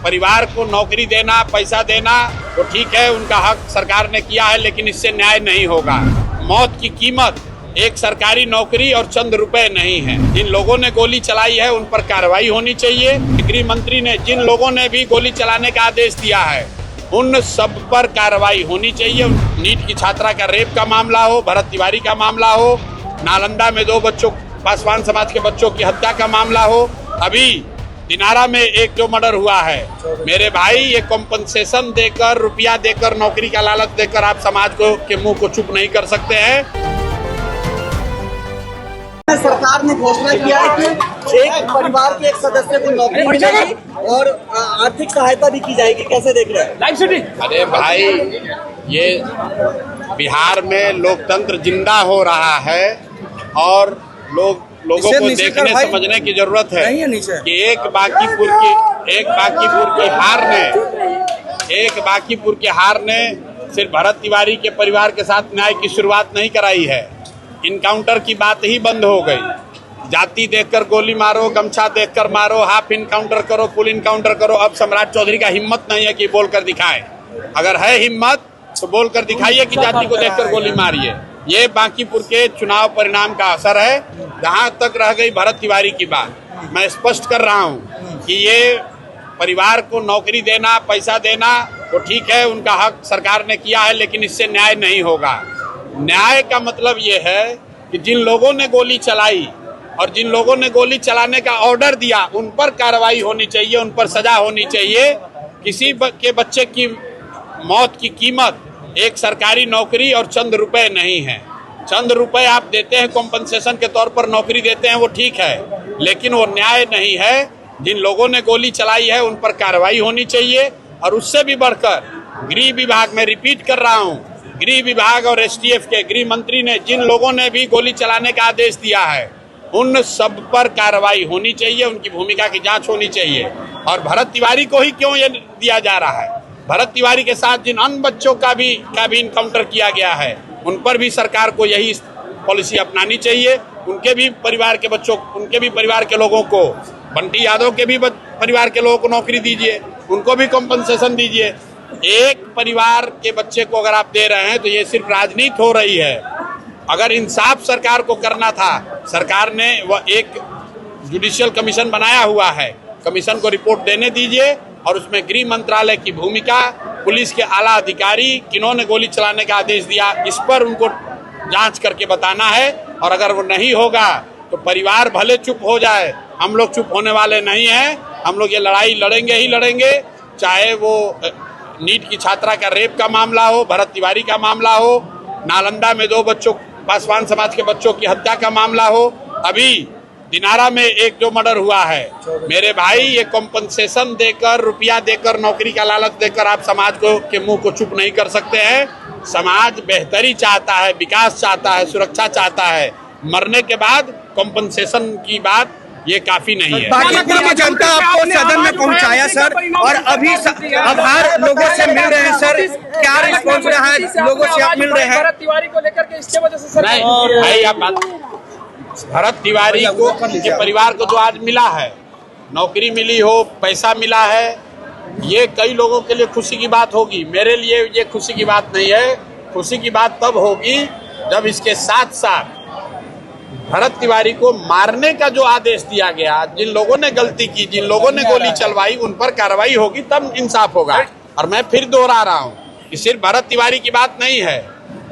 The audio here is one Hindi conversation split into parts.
परिवार को नौकरी देना, पैसा देना तो ठीक है, उनका हक सरकार ने किया है, लेकिन इससे न्याय नहीं होगा। मौत की कीमत एक सरकारी नौकरी और चंद रुपए नहीं है। जिन लोगों ने गोली चलाई है उन पर कार्रवाई होनी चाहिए। गृह मंत्री ने जिन लोगों ने भी गोली चलाने का आदेश दिया है उन सब पर कार्रवाई होनी चाहिए। नीट की छात्रा का रेप का मामला हो, भरत तिवारी का मामला हो, नालंदा में 2 बच्चों, पासवान समाज के बच्चों की हत्या का मामला हो, अभी दिनारा में एक जो मर्डर हुआ है। मेरे भाई, ये कॉम्पनसेशन देकर, रुपया देकर, नौकरी का लालच देकर आप समाज को के मुंह को चुप नहीं कर सकते हैं। सरकार ने घोषणा किया है कि एक परिवार के एक सदस्य को नौकरी मिलेगी और आर्थिक सहायता भी की जाएगी, कैसे देख रहे हैं? अरे भाई, ये बिहार में लोकतंत्र जिंदा हो रहा है और लोगों को देखने समझने की जरूरत है कि एक बांकीपुर के हार ने सिर्फ भरत तिवारी के परिवार के साथ न्याय की शुरुआत नहीं कराई है। इनकाउंटर की बात ही बंद हो गई। जाति देखकर गोली मारो, गमछा देखकर मारो, हाफ इनकाउंटर करो, फुल इनकाउंटर करो। अब सम्राट चौधरी का हिम्मत नहीं है कि बोलकर दिखाए। अगर है हिम्मत तो बोलकर दिखाइए कि जाति को देखकर गोली मारिए। ये बांकीपुर के चुनाव परिणाम का असर है। जहां तक रह गई भरत तिवारी की बात, मैं स्पष्ट कर रहा हूं कि ये परिवार को नौकरी देना, पैसा देना तो ठीक है, उनका हक सरकार ने किया है, लेकिन इससे न्याय नहीं होगा। न्याय का मतलब ये है कि जिन लोगों ने गोली चलाई और जिन लोगों ने गोली चलाने का ऑर्डर दिया उन पर कार्रवाई होनी चाहिए, उन पर सजा होनी चाहिए। किसी के बच्चे की मौत की कीमत एक सरकारी नौकरी और चंद रुपए नहीं है। चंद रुपए आप देते हैं, कॉम्पनसेशन के तौर पर नौकरी देते हैं, वो ठीक है, लेकिन वो न्याय नहीं है। जिन लोगों ने गोली चलाई है उन पर कार्रवाई होनी चाहिए। और उससे भी बढ़कर गृह विभाग में, रिपीट कर रहा हूँ, गृह विभाग और एसटीएफ के गृह मंत्री ने जिन लोगों ने भी गोली चलाने का आदेश दिया है उन सब पर कार्रवाई होनी चाहिए, उनकी भूमिका की जांच होनी चाहिए। और भरत तिवारी को ही क्यों ये दिया जा रहा है? भरत तिवारी के साथ जिन अन्य बच्चों का भी इनकाउंटर किया गया है उन पर भी सरकार को यही पॉलिसी अपनानी चाहिए। उनके भी परिवार के बच्चों, उनके भी परिवार के लोगों को, बंटी यादव के भी परिवार के लोगों को नौकरी दीजिए, उनको भी कॉम्पनसेशन दीजिए। एक परिवार के बच्चे को अगर आप दे रहे हैं तो ये सिर्फ राजनीति हो रही है। अगर इंसाफ सरकार को करना था, सरकार ने वह एक जुडिशियल कमीशन बनाया हुआ है, कमीशन को रिपोर्ट देने दीजिए और उसमें गृह मंत्रालय की भूमिका, पुलिस के आला अधिकारी किन्होंने गोली चलाने का आदेश दिया, इस पर उनको जांच करके बताना है। और अगर वो नहीं होगा तो परिवार भले चुप हो जाए, हम लोग चुप होने वाले नहीं हैं। हम लोग ये लड़ाई लड़ेंगे ही लड़ेंगे, चाहे वो नीट की छात्रा का रेप का मामला हो, भरत तिवारी का मामला हो, नालंदा में 2 बच्चों, पासवान समाज के बच्चों की हत्या का मामला हो, अभी दिनारा में एक जो मर्डर हुआ है। मेरे भाई, ये कॉम्पनसेशन देकर, रुपया देकर, नौकरी का लालच देकर आप समाज को के मुंह को चुप नहीं कर सकते हैं। समाज बेहतरी चाहता है, विकास चाहता है, सुरक्षा चाहता है। मरने के बाद कॉम्पनसेशन की बात ये काफी नहीं है। बांकीपुर की जनता आपको सदन में पहुंचाया सर, और अभी आभार लोगों से मिल रहे हैं सर, क्या रिस्पॉन्स रहा है लोगों से? आप मिल रहे हैं भरत तिवारी को लेकर के, इसके वजह से सर नहीं भाई, आप भरत तिवारी को के परिवार को जो आज मिला है, नौकरी मिली हो, पैसा मिला है, ये कई लोगों के लिए खुशी की बात होगी। मेरे लिए ये खुशी की बात नहीं है। खुशी की बात तब होगी जब इसके साथ साथ भरत तिवारी को मारने का जो आदेश दिया गया, जिन लोगों ने गलती की, जिन लोगों ने गोली चलवाई, उन पर कार्रवाई होगी, तब इंसाफ होगा। और मैं फिर दोहरा रहा हूँ कि सिर्फ भरत तिवारी की बात नहीं है।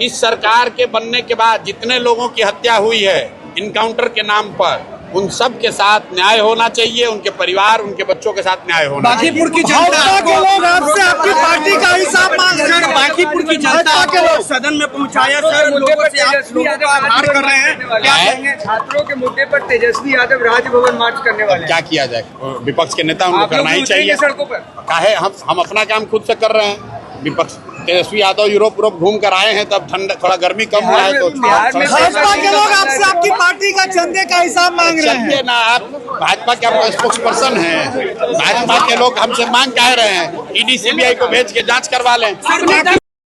इस सरकार के बनने के बाद जितने लोगों की हत्या हुई है इनकाउंटर के नाम पर, उन सब के साथ न्याय होना चाहिए। उनके परिवार, उनके बच्चों के साथ न्याय होना चाहिए। बांकीपुर की जनता के लोग आपसे आपकी पार्टी का हिसाब मांग रहे हैं। बांकीपुर की जनता के लोग सदन में पहुंचाया सर, लोगों से आप लोगों का आभार कर रहे हैं। क्या कहेंगे? छात्रों के मुद्दे पर तेजस्वी यादव राजभवन मार्च करने वाले हैं। क्या किया जाए? विपक्ष के नेता उनको करना ही चाहिए। सड़कों पर काहे हम अपना काम खुद से कर रहे हैं। विपक्ष तेजस्वी यादव यूरोप घूम कर आए हैं, तब ठंड, थोड़ा गर्मी कम हुआ है तो भाजपा के लोग आपसे आपकी पार्टी का चंदे का हिसाब मांग रहे हैं ना। आप भाजपा के आपको स्पोक्स पर्सन हैं, भाजपा के लोग हमसे मांग कह रहे हैं ईडी सीबीआई को भेज के जांच करवा लें।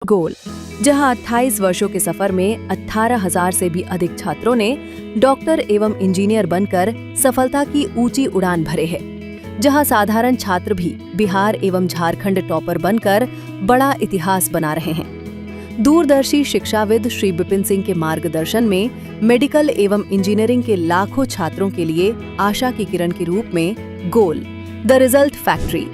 गोल, जहां 28 वर्षों के सफर में 18,000 से भी अधिक छात्रों ने डॉक्टर एवं इंजीनियर बनकर सफलता की ऊंची उड़ान भरे है, जहां साधारण छात्र भी बिहार एवं झारखंड टॉपर बनकर बड़ा इतिहास बना रहे हैं। दूरदर्शी शिक्षाविद श्री विपिन सिंह के मार्गदर्शन में मेडिकल एवं इंजीनियरिंग के लाखों छात्रों के लिए आशा की किरण के रूप में गोल द रिजल्ट फैक्ट्री